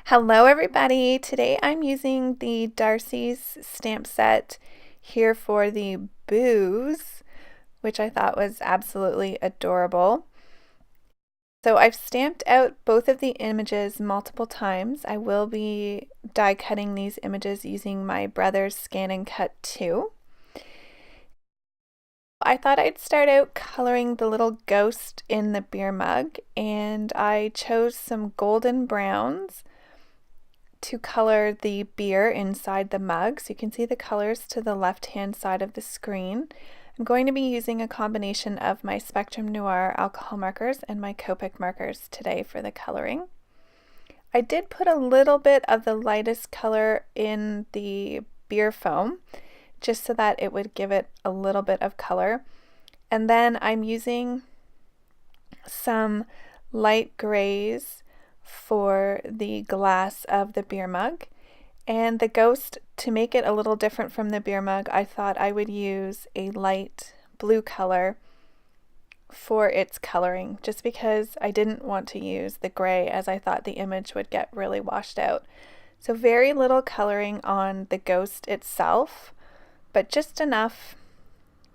Hello everybody! Today I'm using the Darcie's stamp set here for the booze, which I thought was absolutely adorable. So I've stamped out both of the images multiple times. I will be die cutting these images using my brother's Scan and Cut 2. I thought I'd start out coloring the little ghost in the beer mug, and I chose some golden browns to color the beer inside the mug. So you can see the colors to the left hand side of the screen. I'm going to be using a combination of my Spectrum Noir alcohol markers and my Copic markers today for the coloring. I did put a little bit of the lightest color in the beer foam just so that it would give it a little bit of color. And then I'm using some light grays for the glass of the beer mug. And the ghost, to make it a little different from the beer mug, I thought I would use a light blue color for its coloring, just because I didn't want to use the gray as I thought the image would get really washed out. So very little coloring on the ghost itself, but just enough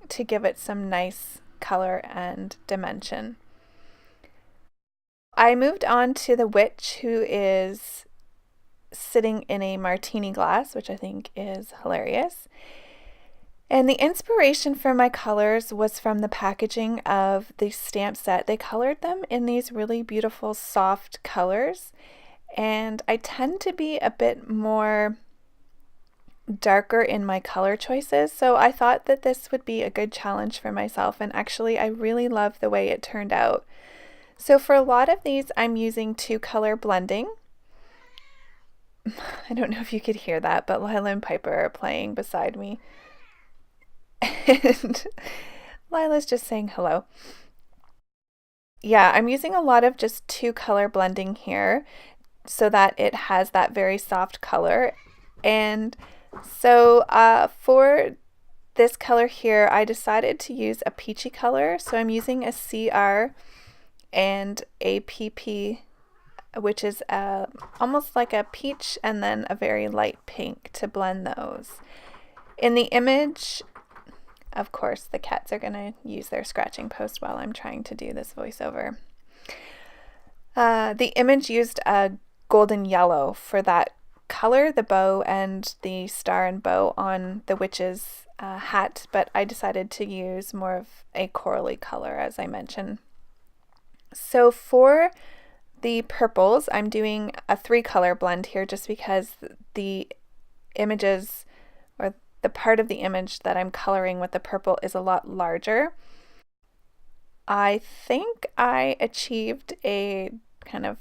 to give it some nice color and dimension. I moved on to the witch, who is sitting in a martini glass, which I think is hilarious. And the inspiration for my colors was from the packaging of the stamp set. They colored them in these really beautiful soft colors, and I tend to be a bit more darker in my color choices, so I thought that this would be a good challenge for myself, and actually I really love the way it turned out. So for a lot of these I'm using two color blending. I don't know if you could hear that, but Lila and Piper are playing beside me. And Lila's just saying hello. Yeah, I'm using a lot of just two color blending here so that it has that very soft color. And so for this color here, I decided to use a peachy color. So I'm using a CR and a PP, which is almost like a peach and then a very light pink, to blend those. In the image, of course, the cats are going to use their scratching post while I'm trying to do this voiceover. The image used a golden yellow for that color, the bow and the star and bow on the witch's hat, but I decided to use more of a corally color, as I mentioned. So for the purples, I'm doing a 3-color blend here just because the images, or the part of the image that I'm coloring with the purple, is a lot larger. I think I achieved a kind of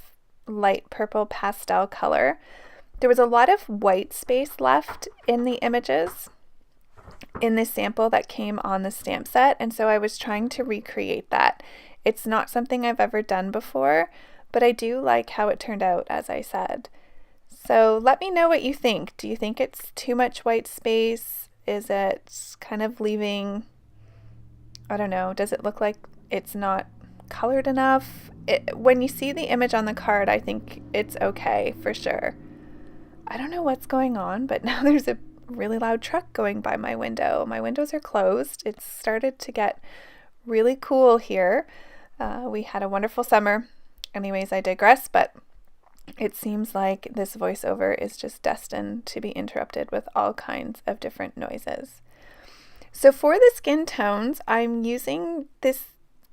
light purple pastel color. There was a lot of white space left in the images in this sample that came on the stamp set, and so I was trying to recreate that. It's not something I've ever done before, but I do like how it turned out, as I said. So let me know what you think. Do you think it's too much white space? Is it kind of leaving, I don't know, does it look like it's not colored enough? When you see the image on the card, I think it's okay for sure. I don't know what's going on, but now there's a really loud truck going by my window. My windows are closed. It's started to get really cool here. We had a wonderful summer. Anyways, I digress, but it seems like this voiceover is just destined to be interrupted with all kinds of different noises. So for the skin tones, I'm using this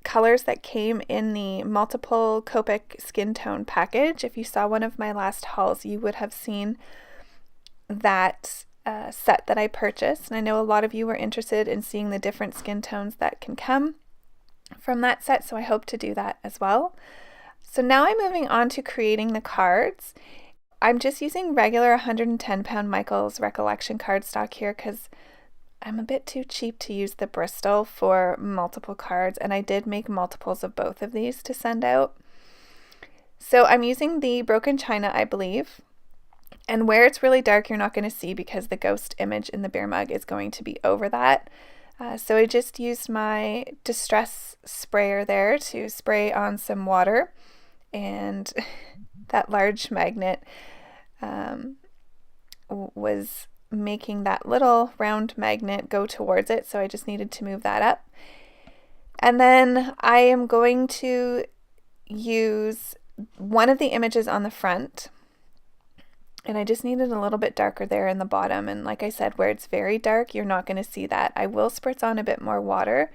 colors that came in the multiple Copic skin tone package. If you saw one of my last hauls, you would have seen that set that I purchased. And I know a lot of you were interested in seeing the different skin tones that can come from that set, so I hope to do that as well. So now I'm moving on to creating the cards. I'm just using regular 110 pound Michaels Recollection cardstock here because I'm a bit too cheap to use the Bristol for multiple cards, and I did make multiples of both of these to send out. So I'm using the Broken China, I believe, and where it's really dark you're not going to see because the ghost image in the beer mug is going to be over that. So I just used my Distress sprayer there to spray on some water, and that large magnet was making that little round magnet go towards it, so I just needed to move that up. And then I am going to use one of the images on the front, and I just needed a little bit darker there in the bottom, and like I said, where it's very dark, you're not going to see that. I will spritz on a bit more water.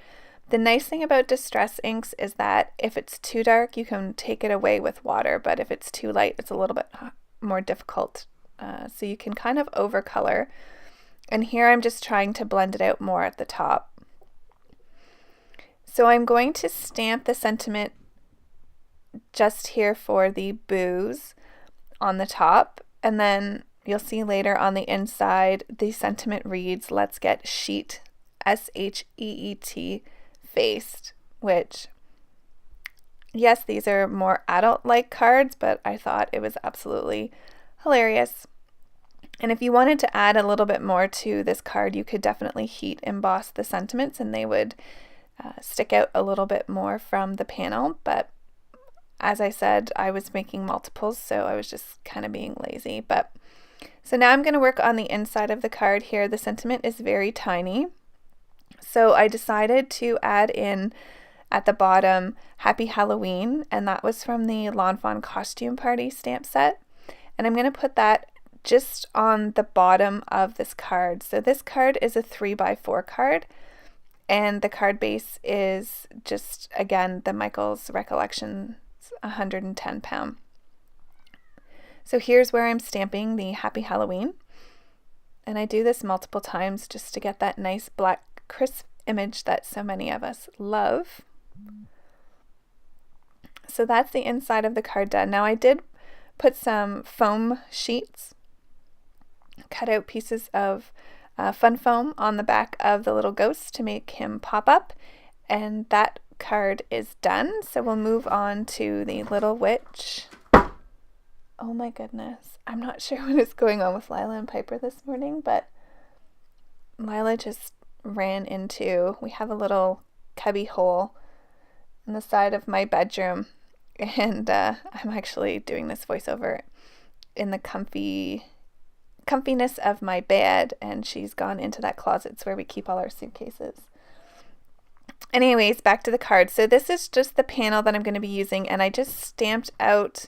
The nice thing about Distress inks is that if it's too dark, you can take it away with water, but if it's too light, it's a little bit more difficult. So you can kind of overcolor. And here I'm just trying to blend it out more at the top. So I'm going to stamp the sentiment just here for the boos on the top, and then you'll see later on the inside the sentiment reads, "Let's get sheet, SHEET, faced," which, yes, these are more adult-like cards, but I thought it was absolutely hilarious. And if you wanted to add a little bit more to this card, you could definitely heat emboss the sentiments and they would stick out a little bit more from the panel. But as I said, I was making multiples, so I was just kind of being lazy. But so now I'm going to work on the inside of the card here. The sentiment is very tiny, so I decided to add in at the bottom "Happy Halloween," and that was from the Lawn Fawn Costume Party stamp set. And I'm going to put that just on the bottom of this card. So this card is a 3x4 card, and the card base is just, again, the Michael's Recollections 110 pound. So here's where I'm stamping the "Happy Halloween," and I do this multiple times just to get that nice black crisp image that so many of us love. So that's the inside of the card done. Now I did put some foam sheets, cut out pieces of fun foam on the back of the little ghost to make him pop up, and that card is done. So we'll move on to the little witch. Oh my goodness, I'm not sure what is going on with Lila and Piper this morning, but Lila just ran into, we have a little cubby hole in the side of my bedroom, and I'm actually doing this voiceover in the comfiness of my bed, and she's gone into that closet. It's where we keep all our suitcases. Anyways, back to the card. So this is just the panel that I'm going to be using, and I just stamped out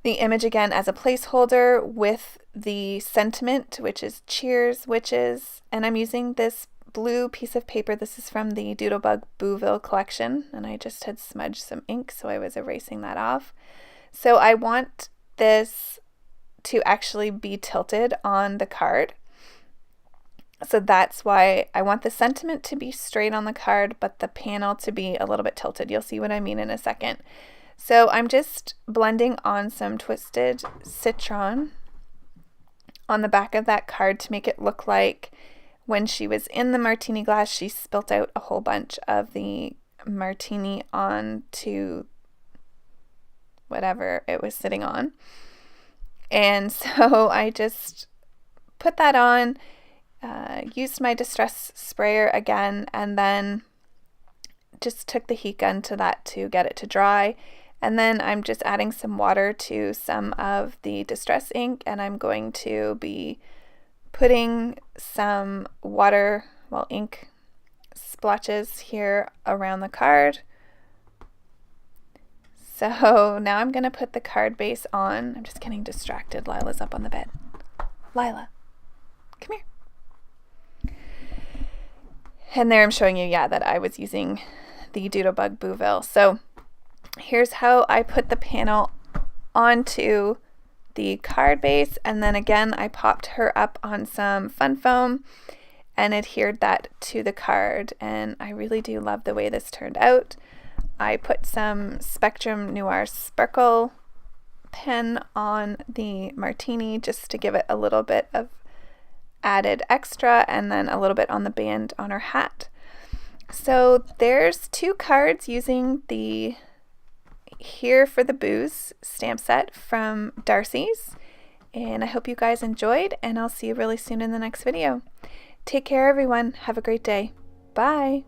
the image again as a placeholder with the sentiment, which is "Cheers, Witches," and I'm using this blue piece of paper. This is from the Doodlebug Booville collection, and I just had smudged some ink, so I was erasing that off. So I want this to actually be tilted on the card. So that's why I want the sentiment to be straight on the card, but the panel to be a little bit tilted. You'll see what I mean in a second. So I'm just blending on some Twisted Citron on the back of that card to make it look like when she was in the martini glass, she spilt out a whole bunch of the martini onto whatever it was sitting on. And so I just put that on, used my Distress sprayer again, and then just took the heat gun to that to get it to dry. And then I'm just adding some water to some of the Distress ink, and I'm going to be putting some water, ink splotches here around the card. So now I'm going to put the card base on. I'm just getting distracted. Lila's up on the bed. Lila, come here. And there I'm showing you, that I was using the Doodlebug Booville. So here's how I put the panel onto the card base, and then again I popped her up on some fun foam and adhered that to the card, and I really do love the way this turned out. I put some Spectrum Noir Sparkle pen on the martini just to give it a little bit of added extra, and then a little bit on the band on her hat. So there's 2 cards using the Here for the Booze stamp set from Darcie's, and I hope you guys enjoyed, and I'll see you really soon in the next video. Take care, everyone. Have a great day. Bye.